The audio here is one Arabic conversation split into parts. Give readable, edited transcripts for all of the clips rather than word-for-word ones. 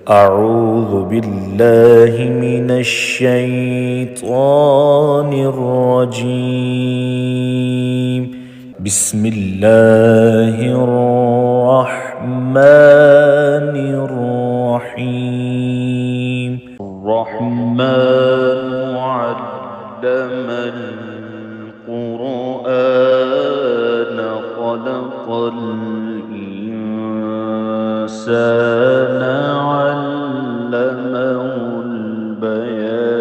أعوذ بالله من الشيطان الرجيم. بسم الله الرحمن الرحيم. الرحمن علم القرآن خلق الإنسان علمه البيان.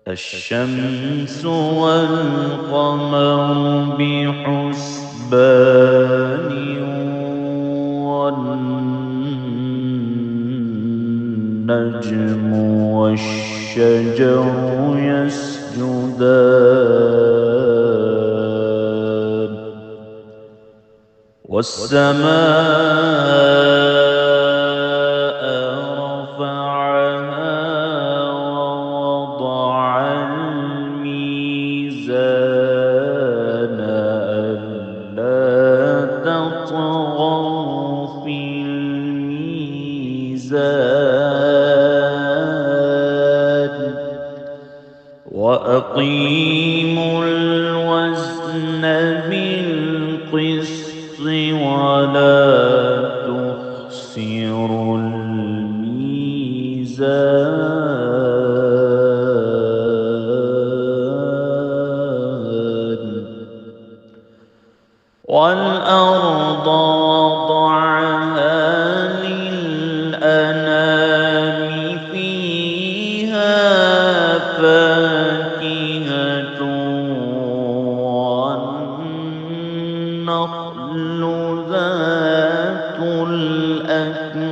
الشمس والقمر بحسبان والنجم والشجر يسجدان والسماء رفعها ووضع الميزان ألا تطغوا في الميزان وأقيموا الوزن بالقسط ولا تخسروا الميزان. والأرض وضعها للأنام فيها فاكهة والنخل ذات الأكمام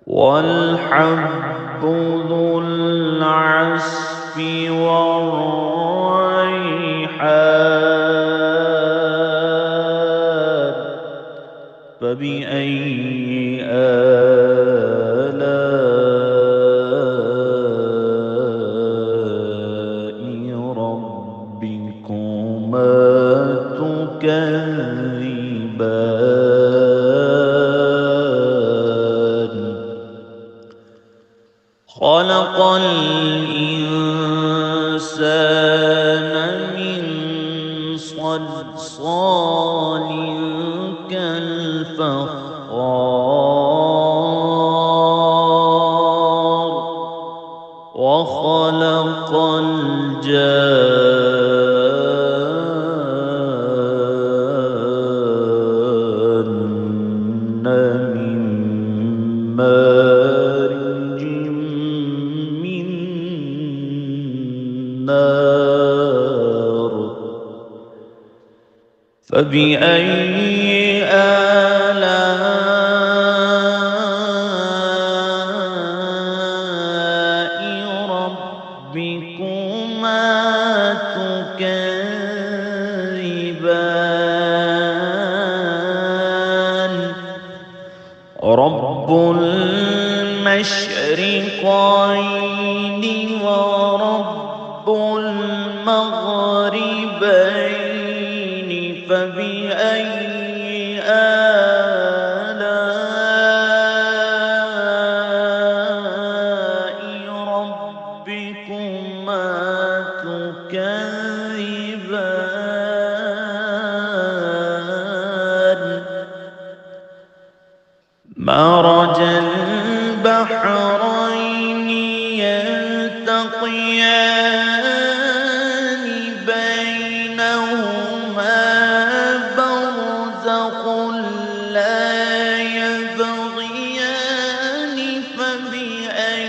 والحب ذو العصف والريحان. فبأي آلاء ربكما تكذبان. خلق الإنسان من صلصال كالفخار وخلق الجان من مارج من نار. فبأي آلاء ربكما تكذبان. رب المشرقين ورب المغربين. فبأي آلاء ربكما تكذبان. مرج البحرين يلتقيان بينهما برزخ لا يبغيان. فبأي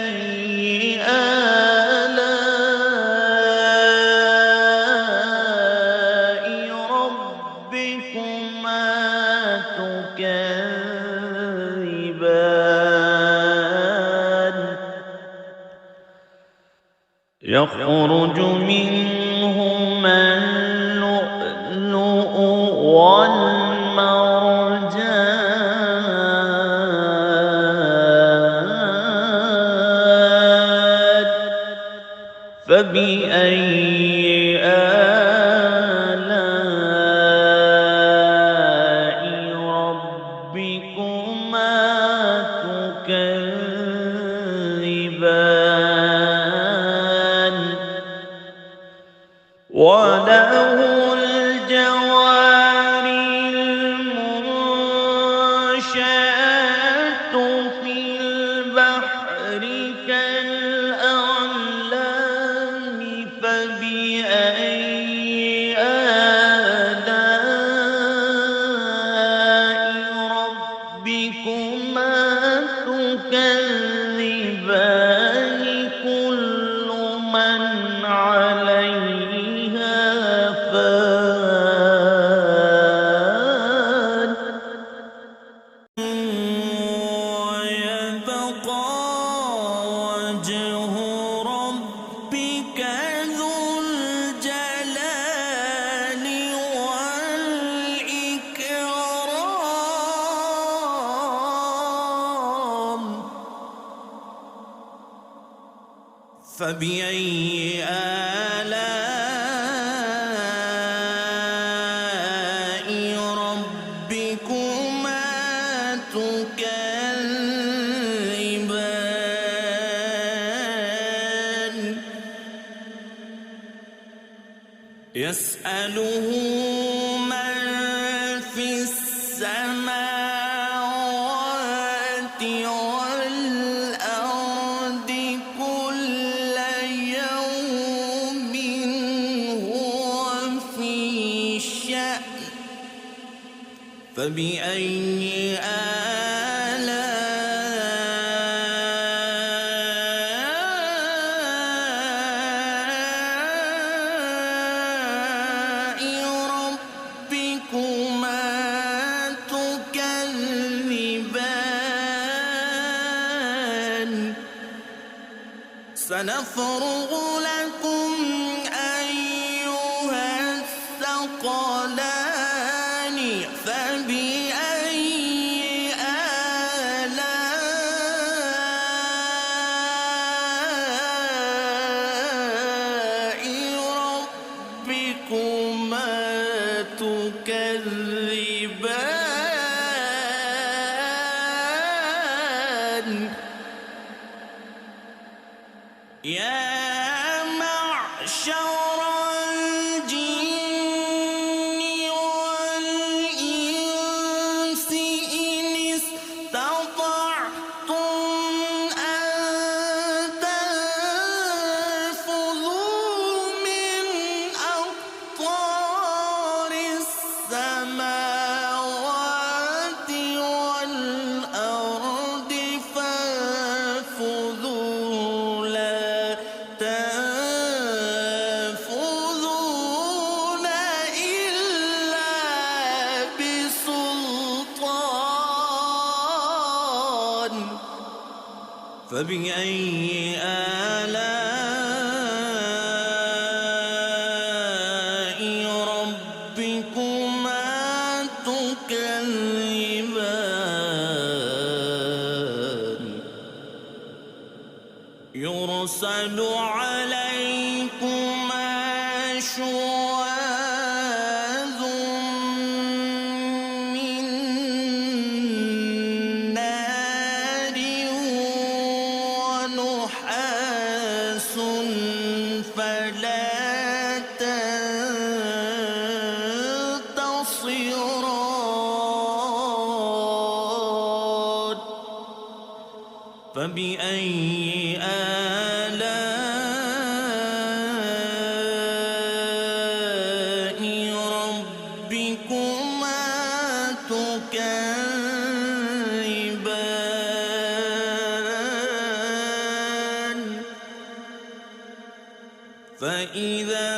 آلاء ربكما تكذبان. يخرج منهما اللؤلؤ والمرجان. فبأي وله الجوار المنشآت في البحر كالأعلام فبأي آلاء ربكما تكذبان كل من عليها فان ويبقى وجه ربك ذو الجلال والإكرام فبأي آلاء ربكما تكذبان يسأله من في السماوات والأرض كل يوم هو في شأن فبأي آلاء ربكما تكذبان سنفرغ لكم أيها الثقلان فبأي آلاء ربكما تكذبان يا معشر الجن والإنس إن استطعتم أن تنفذوا من أقطار السماوات والأرض فانفذوا لا تنفذون إلا بسلطان فبأي آلاء ربكما تكذبان يرسل عليكما شواظ من نار ونحاس فلا تنتصران فبأي آلاء ربكما تكذبان فإذا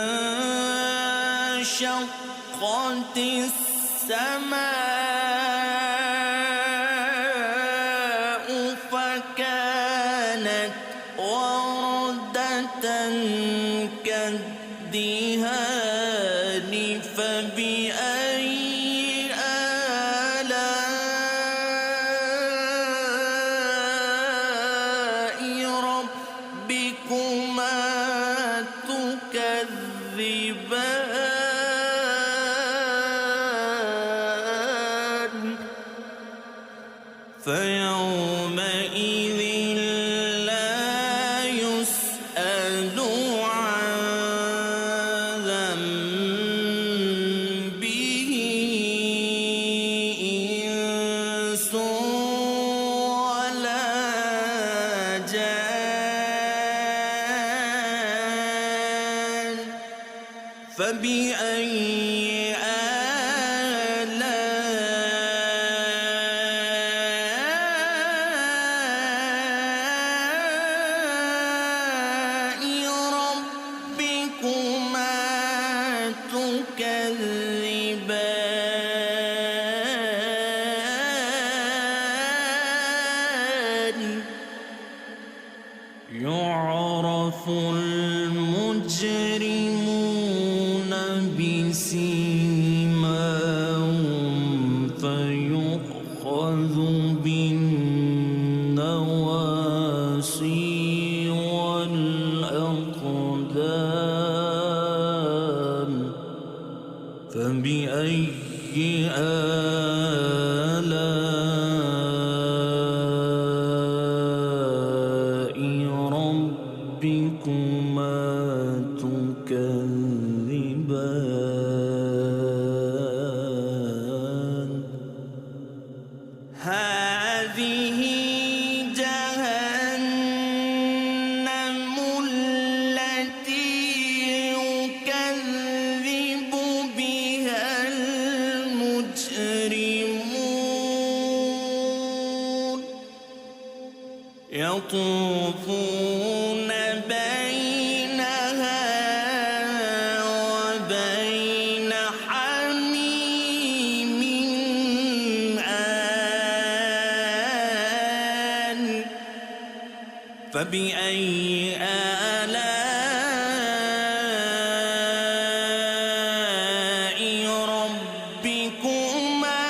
انشقت السماء فكانت وردة كالدهان فبأي آلاء ربكما تكذبان فيومئذ لا يسأل عن فبأي آلاء ربكما تكذبان يعرف المجرمون بسيماهم فيؤخذ بالنواصي والأقدام فبأي آلاء ربكما تكذبان هذه جهنم التي يكذب بها المجرمون يطوفون بينها وبين حميم آن فبأي آلاء ربكما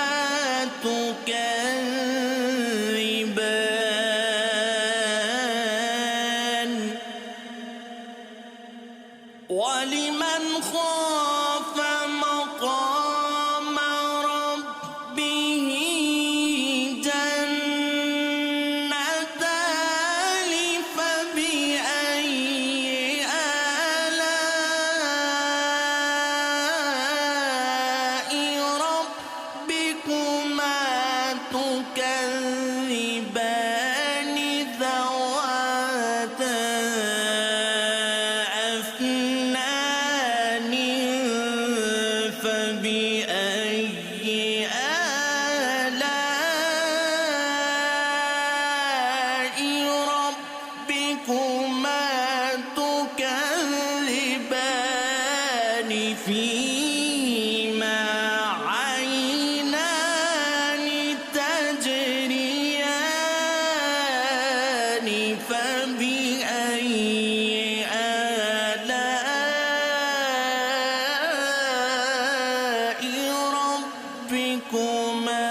تكذبان ولمن خاف مقام ربه جنتان فبأي آلاء ربكما تكذبان ذواتا أفنان فبأي آلاء ربكما تكذبان فيهما عينان تجريان فبأي آلاء ربكما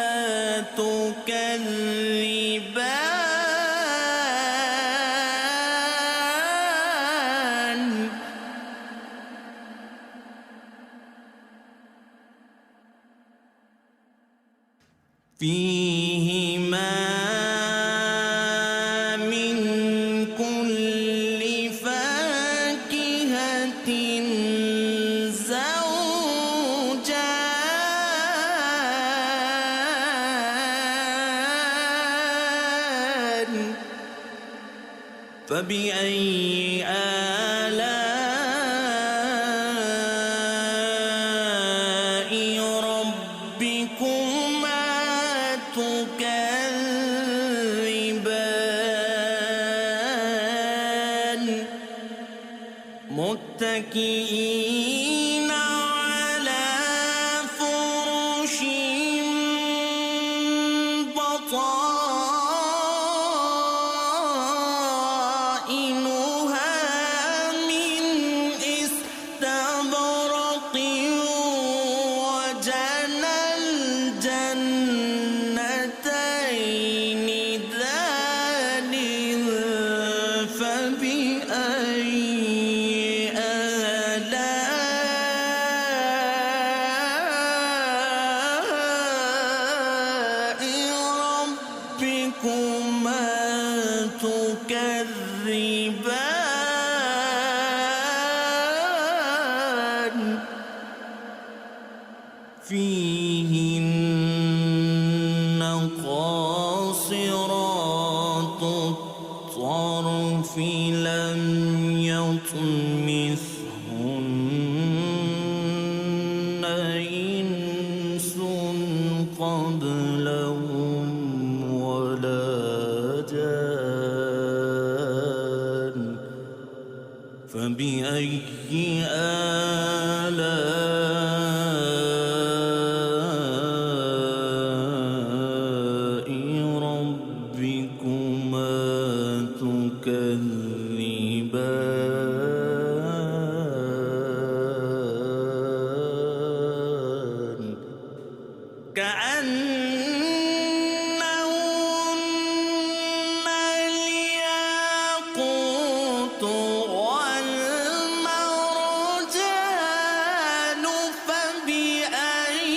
تكذبان فيهما من كل فاكهة زوجان فبأي آلاء ربكما تكذبان متكئين على فرش بطائنها من استبرق وجنى الجنتين دان فبأي آلاء ربكما تكذبان فيهن قاصرات الطرف لم يطمثهن كأنهن الياقوت والمرجان فبأي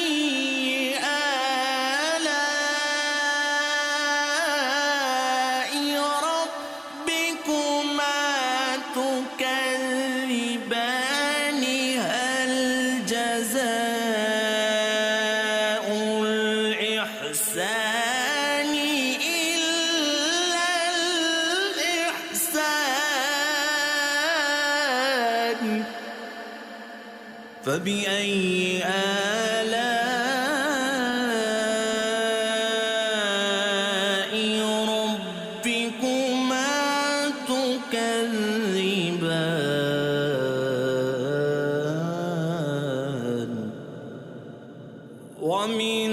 آلاء ربكما تكذبان هل جزاء الإحسان إلا الإحسان فبأي آلاء ربكما تكذبان ومن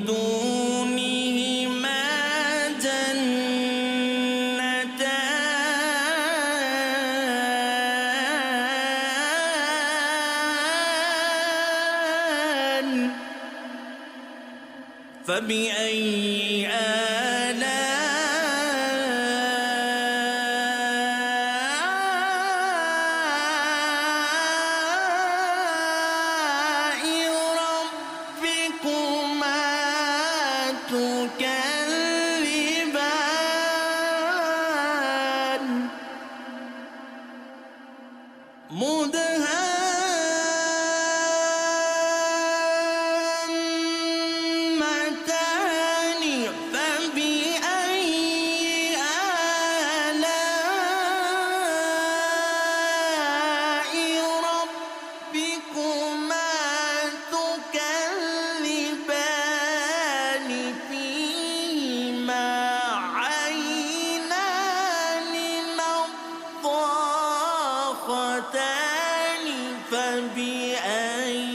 دونهما جنتان فبأي آلاء ربكما تكذبان مدهامتان فبأي آلاء ربكما تكذبان فيهما عينان نضاختان فبأي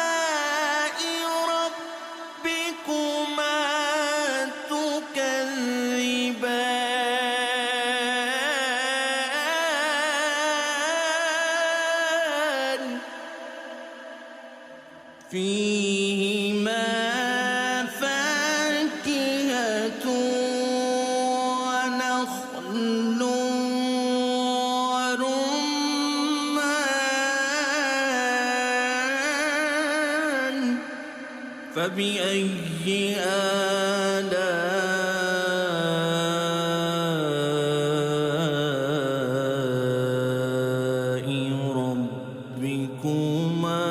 آلاء ربكما تكذبان فيهما فاكهة ونخل ورمان فبأي آلاء ربكما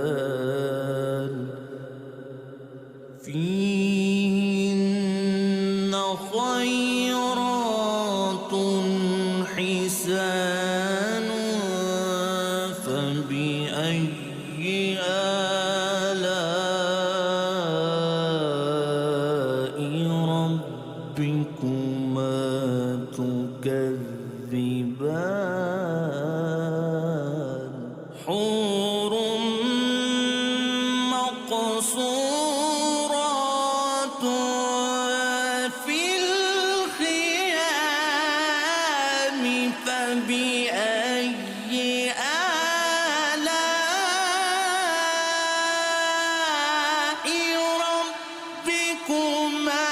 تكذبان فيهن خيرات حسان فبأي آلاء ربكما تكذبان حور مقصورات في الخيام فبأي آلاء ربكما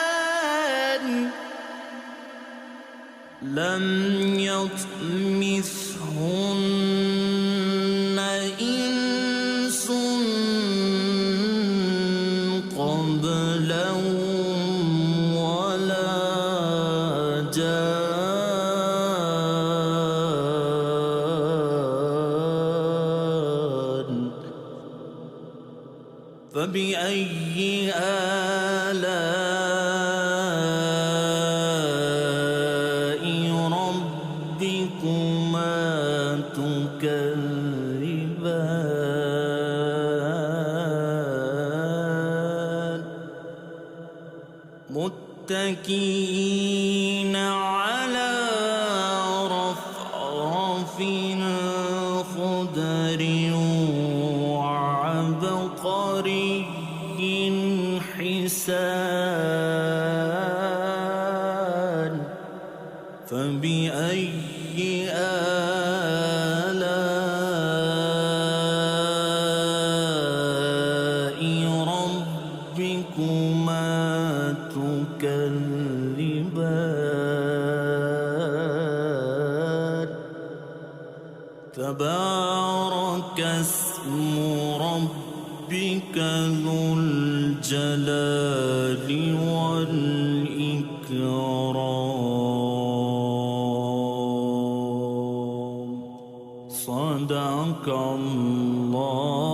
تكذبان لم يطمثهن إنس قبلهم ولا جان فبأي آلاء ربكما تكذبان متكئين على رفرف خضر وعبقر تبارك اسم ربك ذو الجلال والإكرام. صدق الله